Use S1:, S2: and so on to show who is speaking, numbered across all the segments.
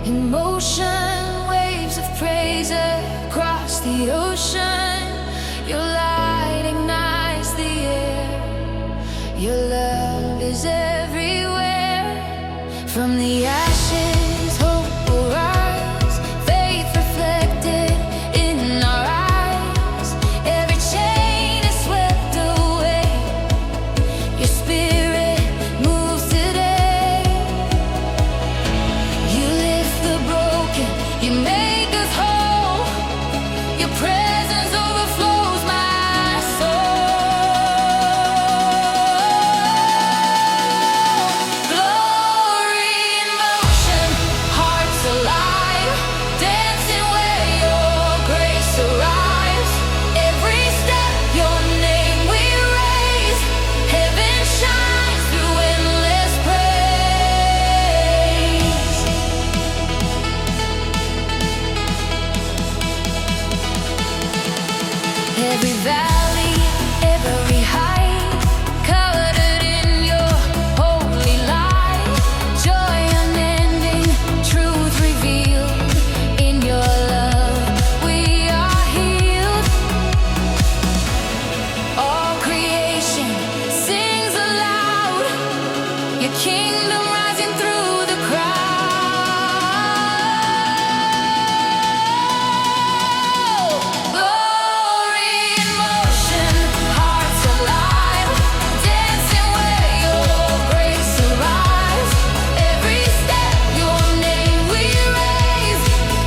S1: In motion, waves of praise across the ocean. Your light ignites the air. Your love is everywhere. From the ashes, hope will rise. Faith reflected in our eyes. Every chain is swept away. Your spirit moves today. You lift the broken, you make us whole. Your presence overflows my soul. Glory in motion, hearts alive, dancing where your grace arrives. Every step, your name we raise. Heaven shines through endless praise. Every valley, every height, covered in your holy light. Joy unending, truth revealed. In your love we are healed. All creation sings aloud. Your kingdom rising through the crowd. Glory in motion, hearts alive, dancing where your grace arrives. Every step, your name we raise.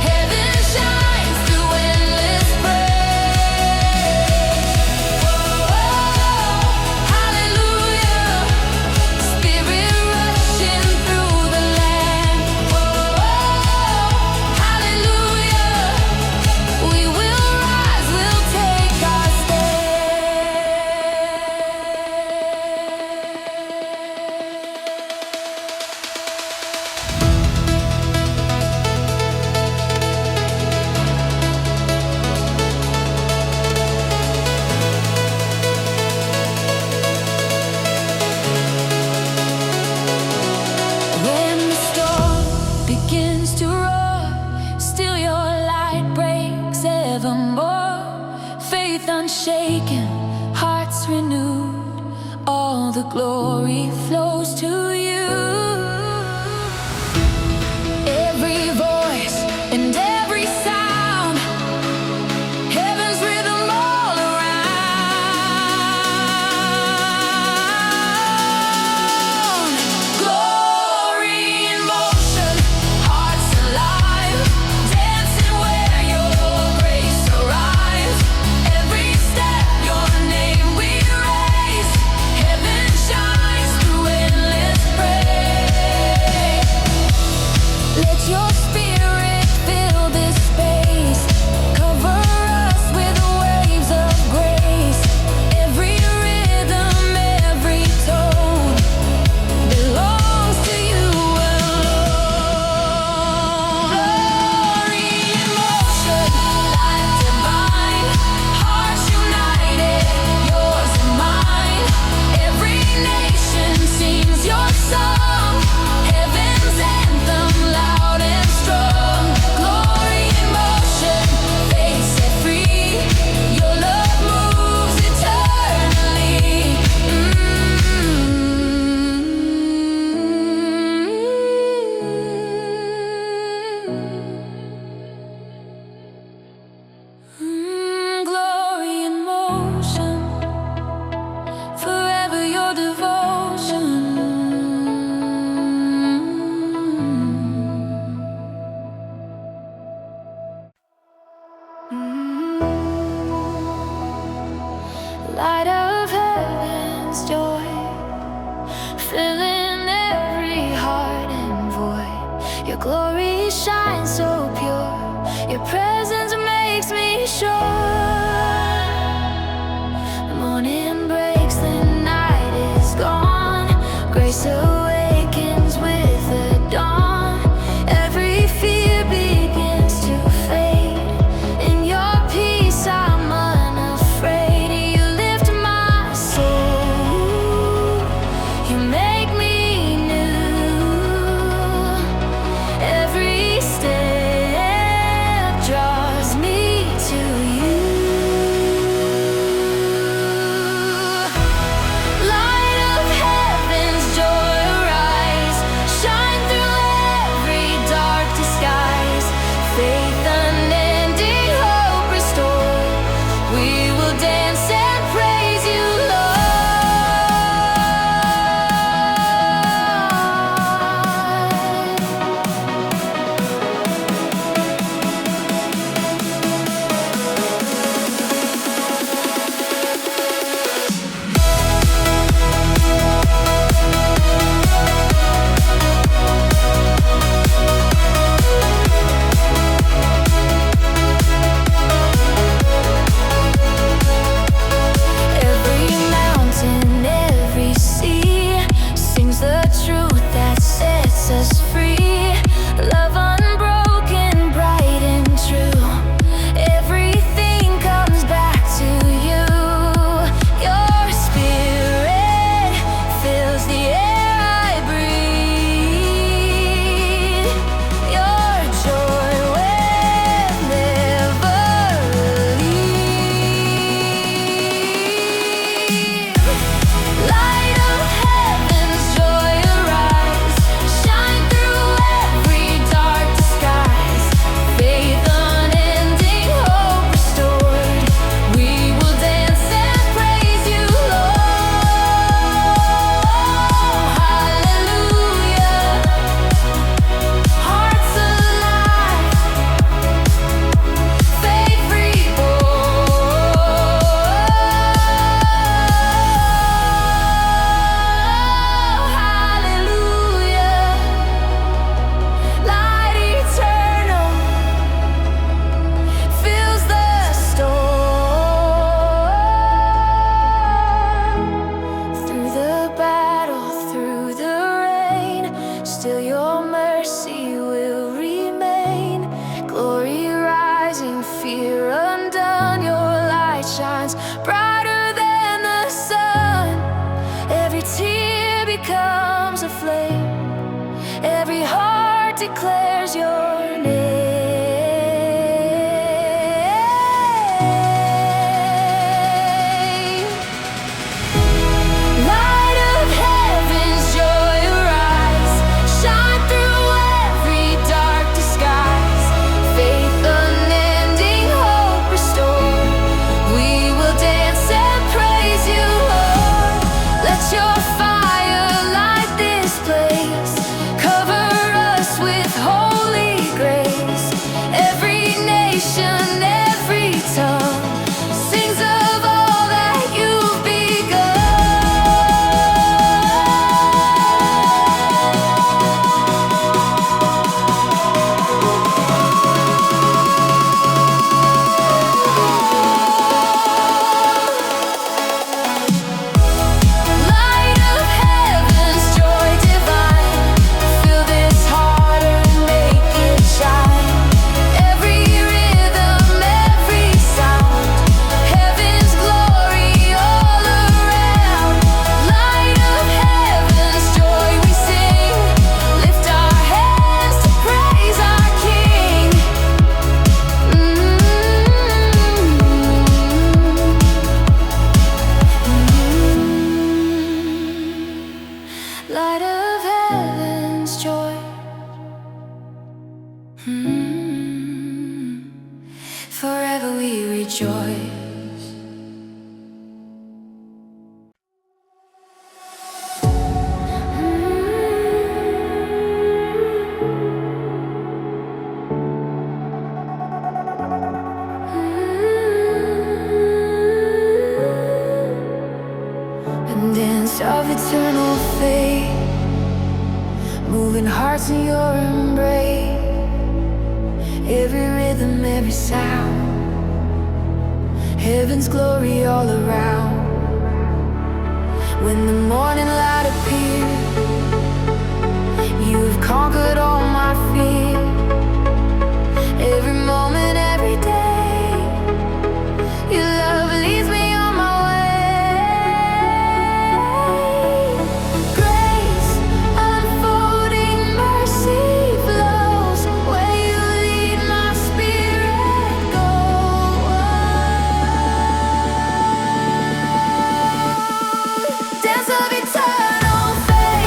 S1: Heaven shines through endless praise. Hallelujah, Spirit rushing through the land. Hallelujah, we will rise, we'll take our When the storm begins to roar, still your light breaks evermore. Faith unshaken, hearts renewed, all the glory flows to you. Every voice and every sound, heaven's rhythm all around. Glory in motion, hearts alive, dancing where your grace arrives. Every step, your name we raise. Heaven shines through endless praise. Let your spirit fill this space. Cover us with waves of grace. Every rhythm, every tone belongs to you alone. Glory in motion, light divine, hearts united, yours and mine. Every nation sings your song, heaven's anthem loud and strong. Glory in motion, faith set free. Your love moves eternally. Glory in motion, forever your devotion. Light of heaven's joy, filling every heart and void. Your glory shines so pure. Your presence makes me sure. The morning breaks, the night is gone. Grace awakens with the dawn. Every fear begins to fade. In your peace I'm unafraid. You lift my soul. You make me new. Every truth that sets us free. Love unbroken, bright and true. Everything comes back to you. Your spirit fills the air I breathe. Your joy will never leave. Light of heaven's joy arise, shine through every dark disguise. Faith unending, hope restored. We will dance and praise you, Lord. Hallelujah. Hearts alive, faith reborn. Hallelujah. Light eternal fills the storm. Through the battle, through the rain, still your mercy will remain. Glory rising, fear undone. Your light shines brighter than the sun. Every tear becomes a flame. Every heart declares your name. Light of heaven's joy arise, shine through every dark disguise. Faith unending, hope restored. We will dance and praise you, Lord. Let your fire light this place, cover us with holy grace. Every nation, every tongue sings of all that you've Light of heaven's joy divine, fill this heart and make it shine. Every rhythm, every sound, heaven's glory all around. Light of heaven's joy we sing, lift our hands to praise our King. Light of heaven's joy. Forever we rejoice. And dance of eternal faith, moving hearts in your embrace. Every rhythm, every sound, heaven's glory all around. When the morning light appears, you've conquered all my fear. Every moment, every day, your love leads me on my way. Grace unfolding, mercy flows where you lead my spirit goes. Dance of eternal faith.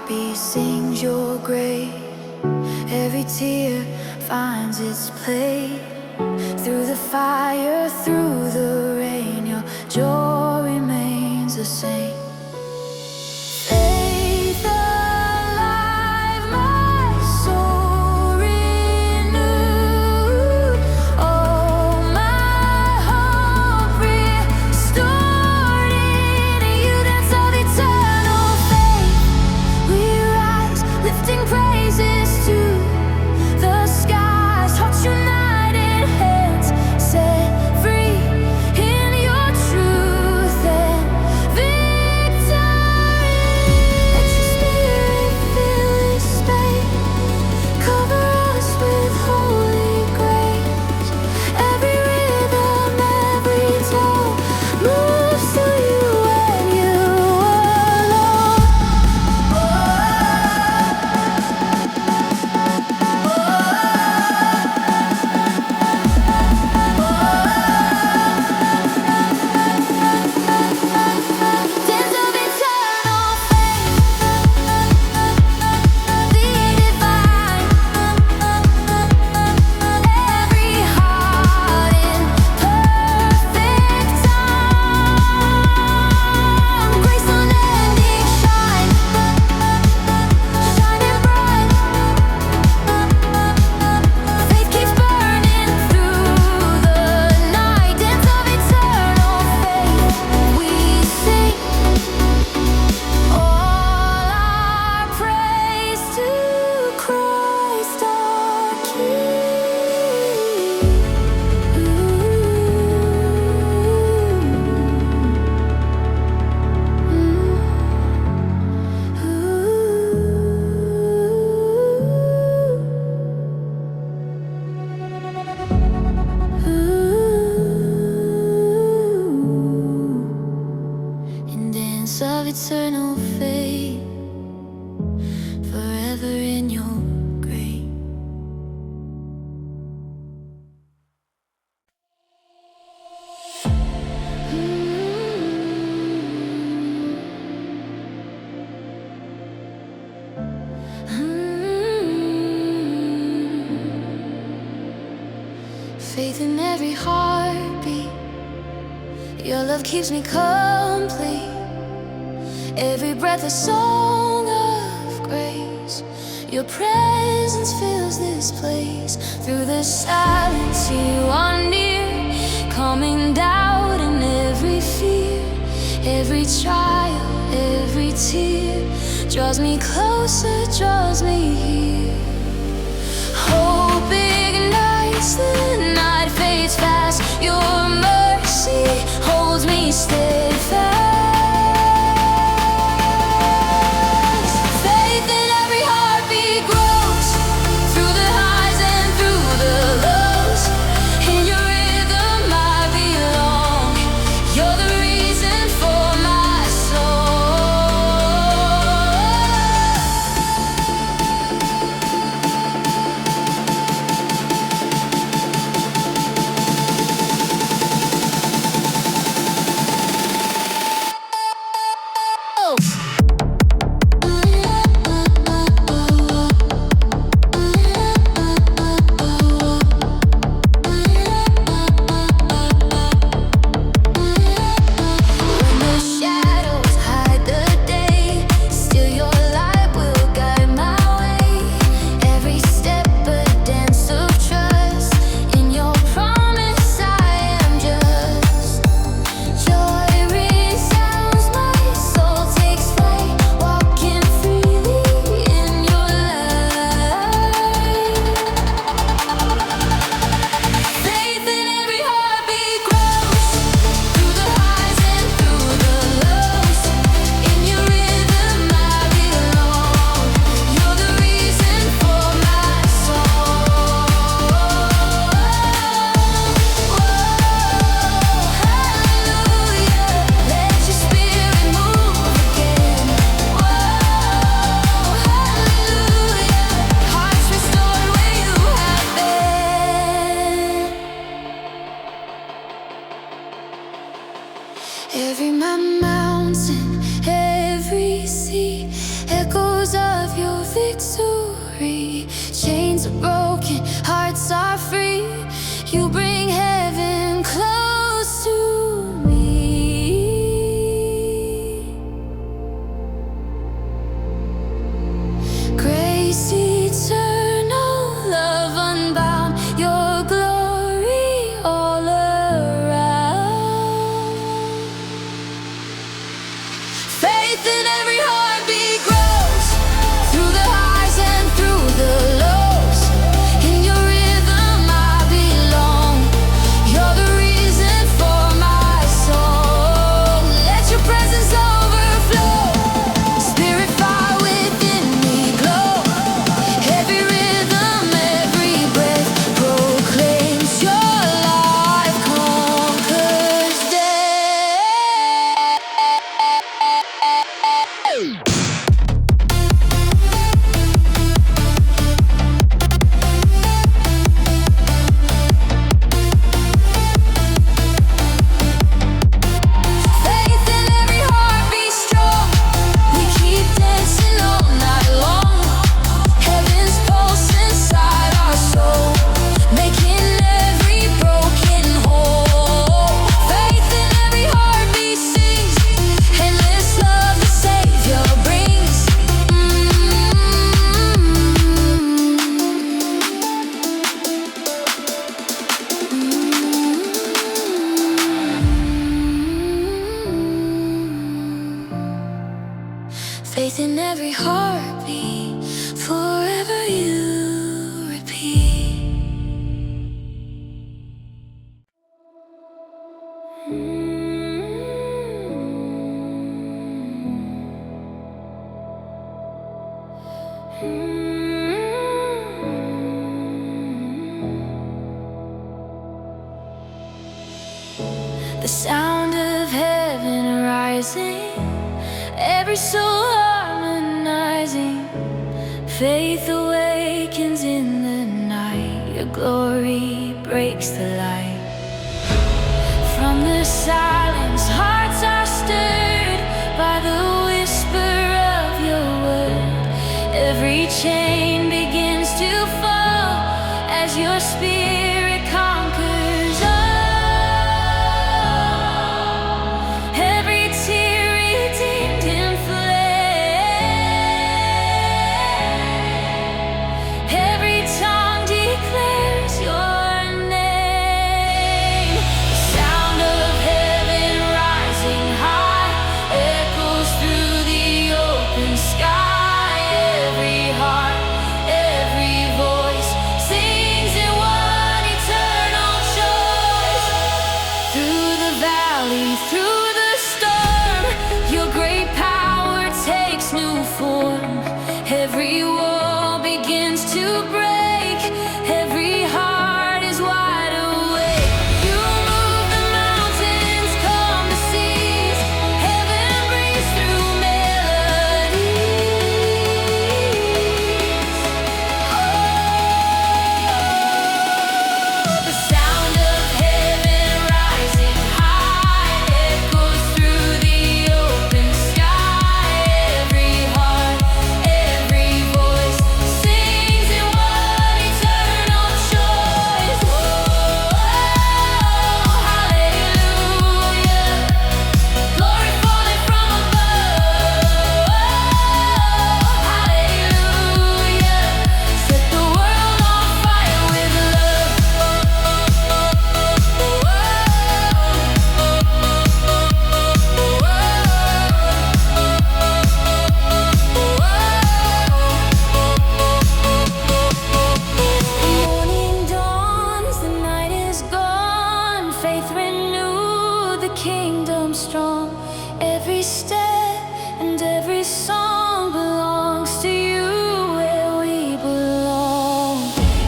S1: heartbeat sings your grace. Every tear finds its place. Through the fire, through the rain, your joy remains the same. Faith alive, my soul renewed. Oh, my hope restored in you. That's of eternal faith. We rise, lifting praises to the skies. Hearts united, hands set free in your truth and victory. Let your spirit fill this space. Cover us with holy grace. Every rhythm, every tone moves to you and you alone. Dance of eternal faith, the divine. Every heart in perfect time. Grace unending, shining bright. Faith keeps burning through the night. Dance of eternal faith, we sing all our praise to Christ our And dance of eternal faith, forever in your grace. Faith in every heartbeat. Your love keeps me complete. Every breath a song of grace. Your presence fills this place. Through the silence you are near, calming doubt and every fear. Every trial, every tear draws me closer, draws me here. Hope ignites, the night fades fast. Your mercy holds me steadfast. Faith in every heartbeat grows, through the highs and through the lows. In your rhythm I belong. You're the reason for my soul. victory. Chains are broken, hearts are free. You bring heaven close to me. Grace eternal, love unbound, your glory all around. Faith in every heartbeat grows, through the highs and through the lows. In your rhythm I belong, you're the reason for my song. Let your presence overflow, spirit fire within me glow. Every rhythm, every breath proclaims your life conquers death. Faith in every heartbeat strong, we keep dancing all night long. Heaven's pulse inside our soul, making every broken whole. Faith in every heartbeat sings, endless love the Savior brings. Faith in every heartbeat, forever you repeat. The sound of heaven rising, every soul harmonizing. Faith awakens in the night, your glory breaks the light. From the silence, hearts are stirred by the whisper of your word. Every chain begins to fall as your spirit conquers all. Every tear redeemed in flame. Every tongue declares your name. The sound of heaven rising high echoes through the open sky. Every heart, every voice sings in one eternal choice. Through the valley, through the storm, your great power takes new form. Every wall begins to break, every heart is wide awake. You move the mountains, calm the seas. Heaven breathes through melodies. The sound of heaven rising high echoes through the open sky. Every heart, every voice sings in one eternal choice. Hallelujah, glory falling from above. Hallelujah, set the world on fire with Morning dawns, the night is gone. Faith renewed, the kingdom strong. Every step and every song belongs to you, where we belong.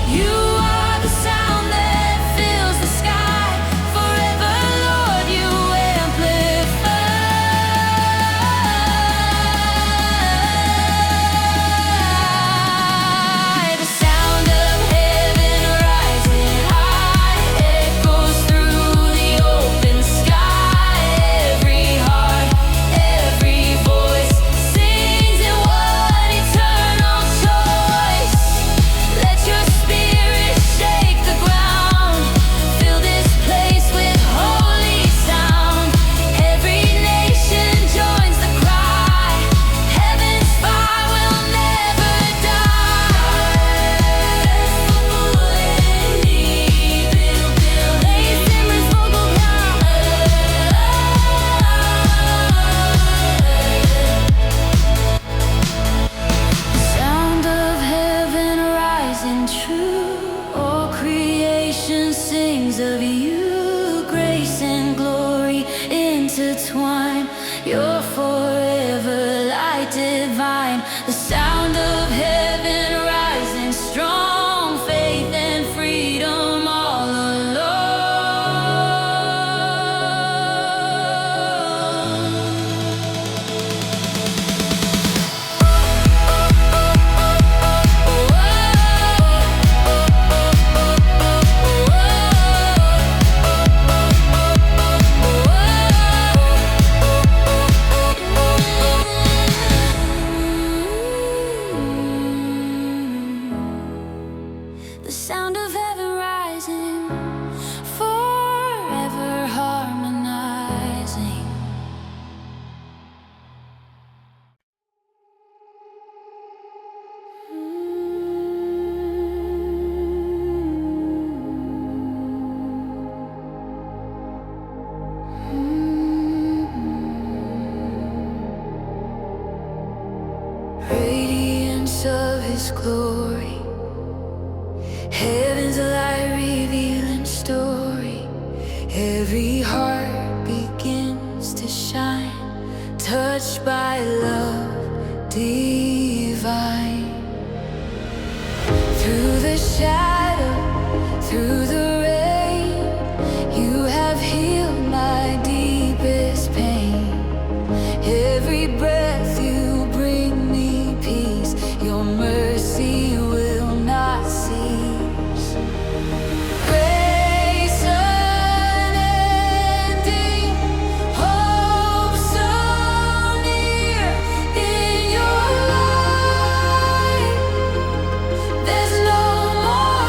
S1: You are the sound that fills the sky. Forever, Lord, you amplify. The sound of heaven rising high echoes through the open sky. Every heart, divine, the sound of heaven rising strong, faith and freedom all alone. The sound of heaven rising, forever harmonizing. Radiance of His glory, heaven's light revealing story. Every heart begins to shine, touched by love divine. Through the shadow, through the rain, you have healed my deepest pain. Every breath you bring me peace, your mercy will not cease. Grace unending, hope so near in your light. There's no more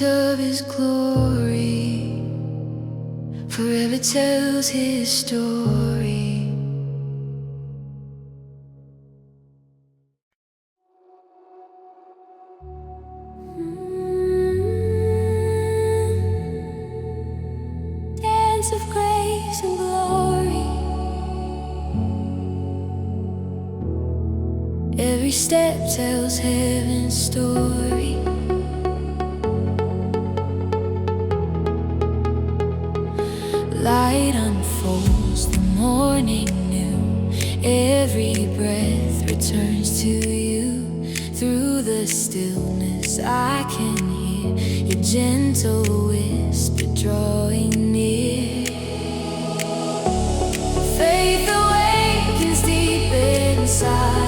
S1: image of His glory, forever tells His story. Dance of grace and glory. Every step tells heaven's story. Light unfolds, the morning new. Every breath returns to you. Through the stillness I can hear your gentle whisper drawing near. Faith awakens deep inside.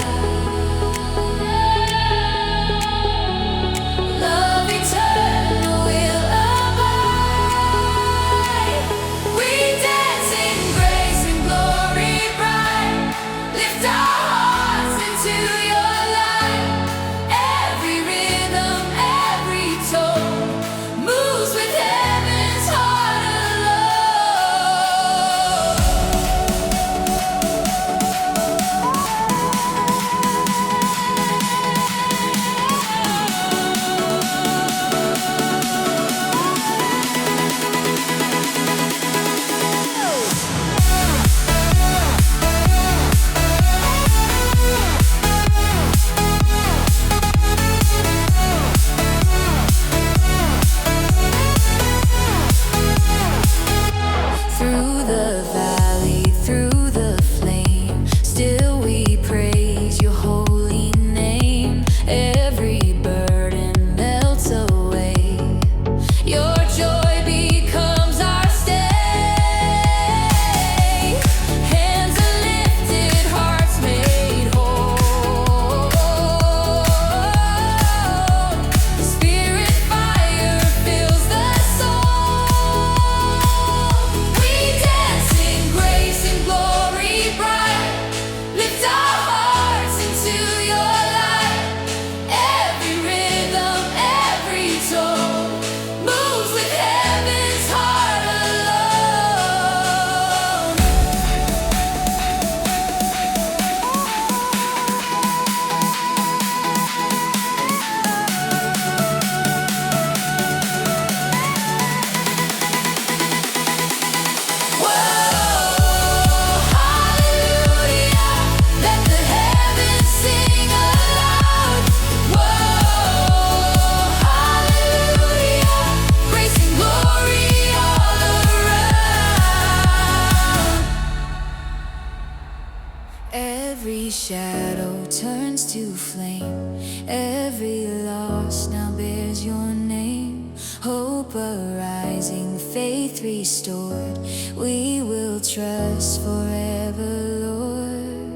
S1: Every shadow turns to flame. Every loss now bears your name. Hope arising, faith restored. We will trust forever, Lord.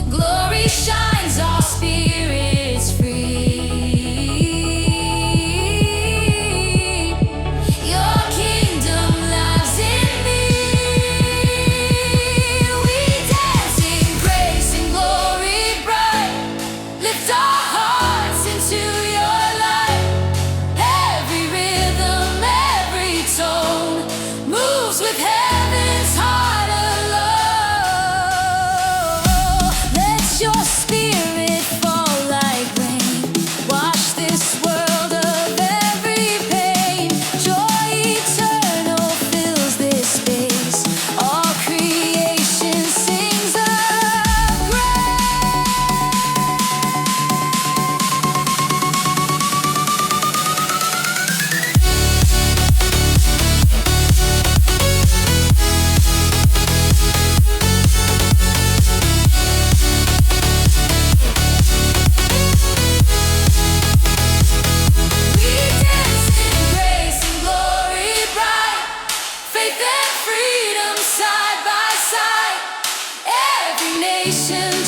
S1: Glory shines, our spirits free.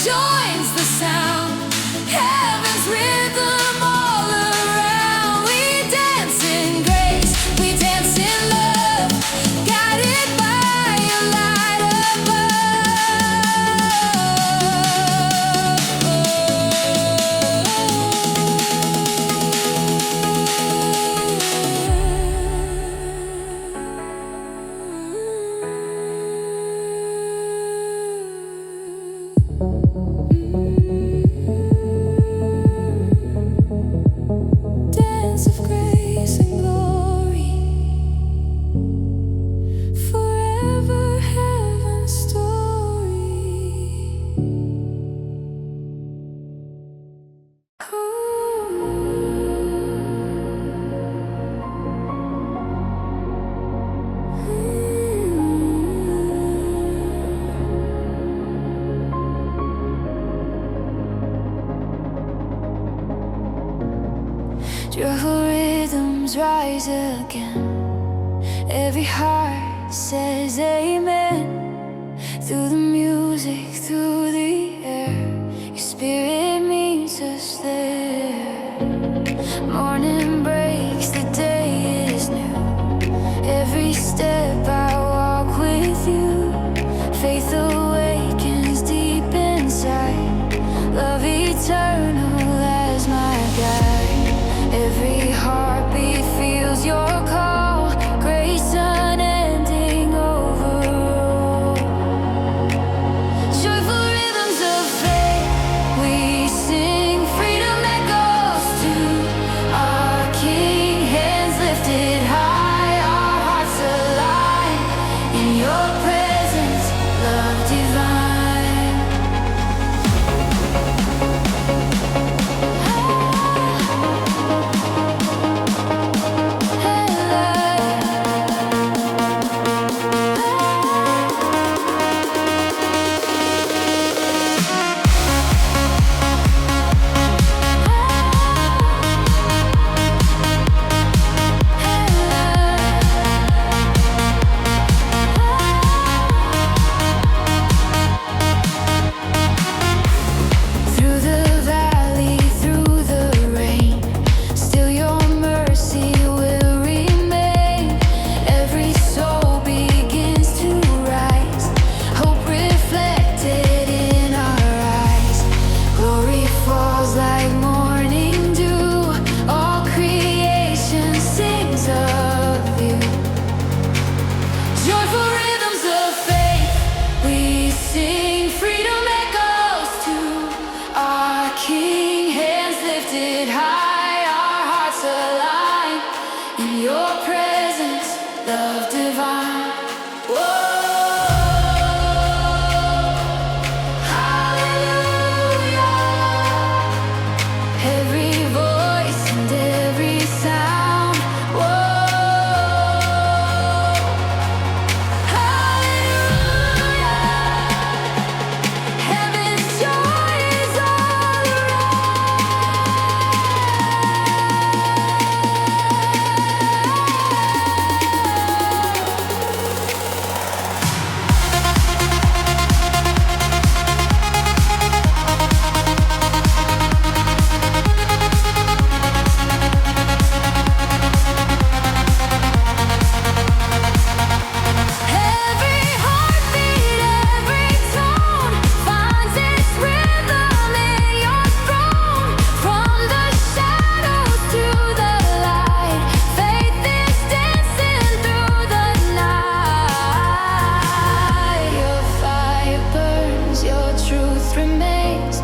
S1: Joins the sound, heaven's rhythm all around. We dance in grace, we dance in love, guided by your light above. Joyful rhythms rise again. Every heart says amen. Through the music, through the air, your spirit meets us there. Morning breaks, the day is new. Every step I walk with you. Faith awakens deep inside. Love eternal as my guide. Every heartbeat feels your call. Grace unending overall. Joyful rhythms of faith, we sing. Freedom echoes to our King. Hands lifted high, our hearts alive. In your presence, love divine. Through the valley, through the rain, still your mercy will remain. Every soul begins to rise, hope reflected in our eyes. Glory falls like morning dew, all creation sings of you. Joyful rhythms of faith, we sing. Freedom echoes to our King. Hands lifted high, our hearts aligned. In your presence, love divine. Whoa, hallelujah. Every voice and every sound. Whoa, hallelujah. Heaven's joy is all Every heartbeat, every tone finds its rhythm in your throne. From the shadows to the light, faith is dancing through the night. Your fire burns, your truth remains.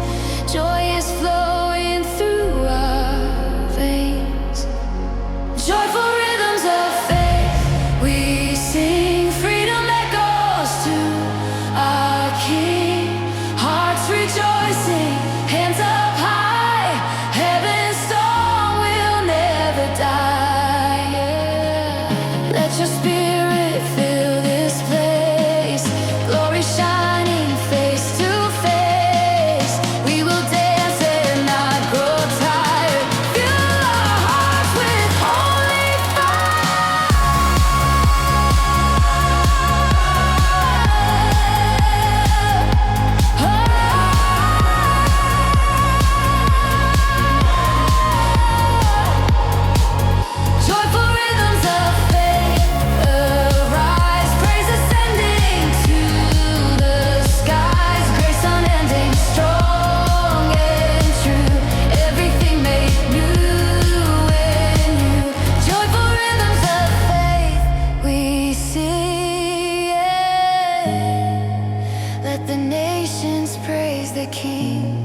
S1: Joy is flowing through our veins. Joyful rhythms of faith, we sing. Freedom echoes to our King. Hearts rejoicing, hands up high. Heaven's song will never die. Let your spirit fill this place. Glory shining face to face. We will dance and not grow tired. Fill our hearts with holy Joyful rhythms of faith arise, praise ascending to the skies, grace unending, strong and true, everything made new in you. Joyful rhythms of faith, we sing. Let the nations praise the King.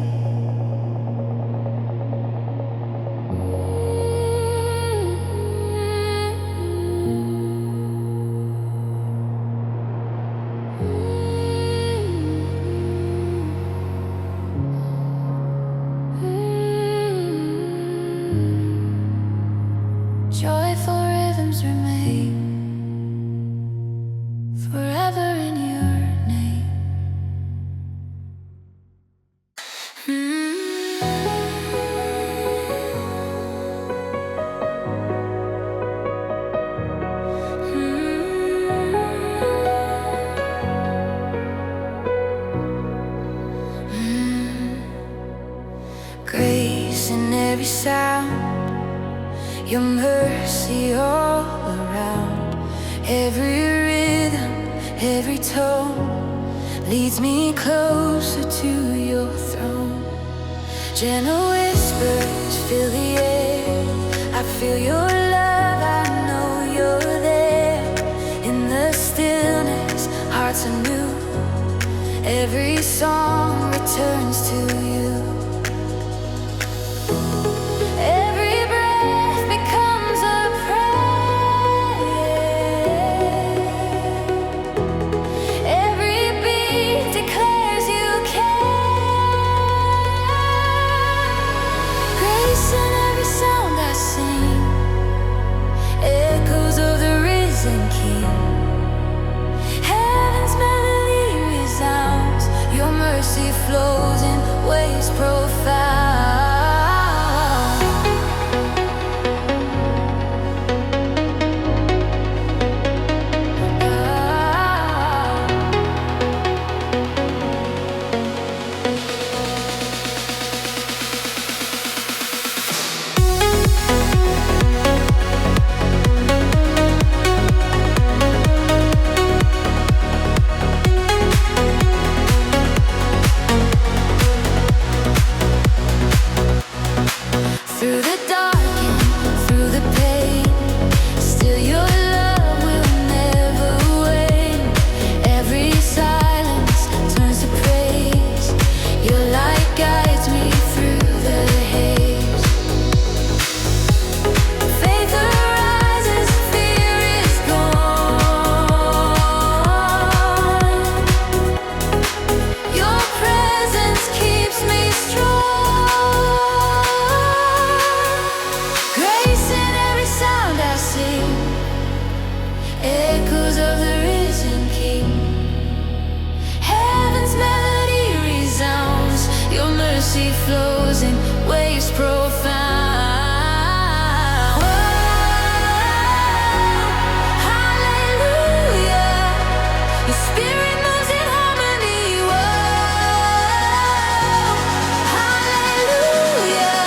S1: Joyful rhythms remain forever in your name. every sound, your mercy all around. Every rhythm, every tone leads me closer to your throne. Gentle whispers fill the air, I feel your love, I know you're there. In the stillness, hearts are new, every song returns to you. Every breath becomes a prayer, every beat declares you care. Grace in every sound I sing, echoes of the risen King. Heaven's melody resounds, your mercy flows in ways profound. Through the dark and through the pain, still your love will never wane. Every silence turns to praise, your light guides me through the haze. Faith arises, fear is gone. Your presence keeps me strong. Grace in every sound I sing, echoes of the risen King. Heaven's melody resounds, your mercy flows in waves profound. Oh, hallelujah, your spirit moves in harmony. Whoa, hallelujah,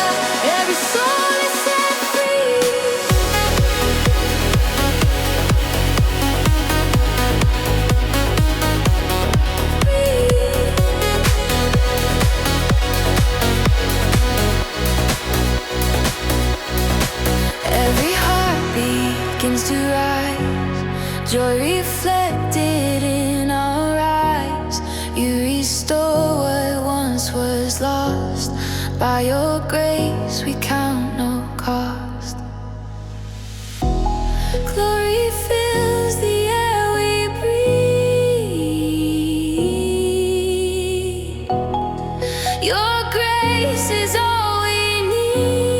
S1: every soul is set free. Every heartbeat begins to rise, joy reflected in our eyes. You restore what once was lost, by your grace we count no cost. Glory fills the air we breathe, your grace is all we need.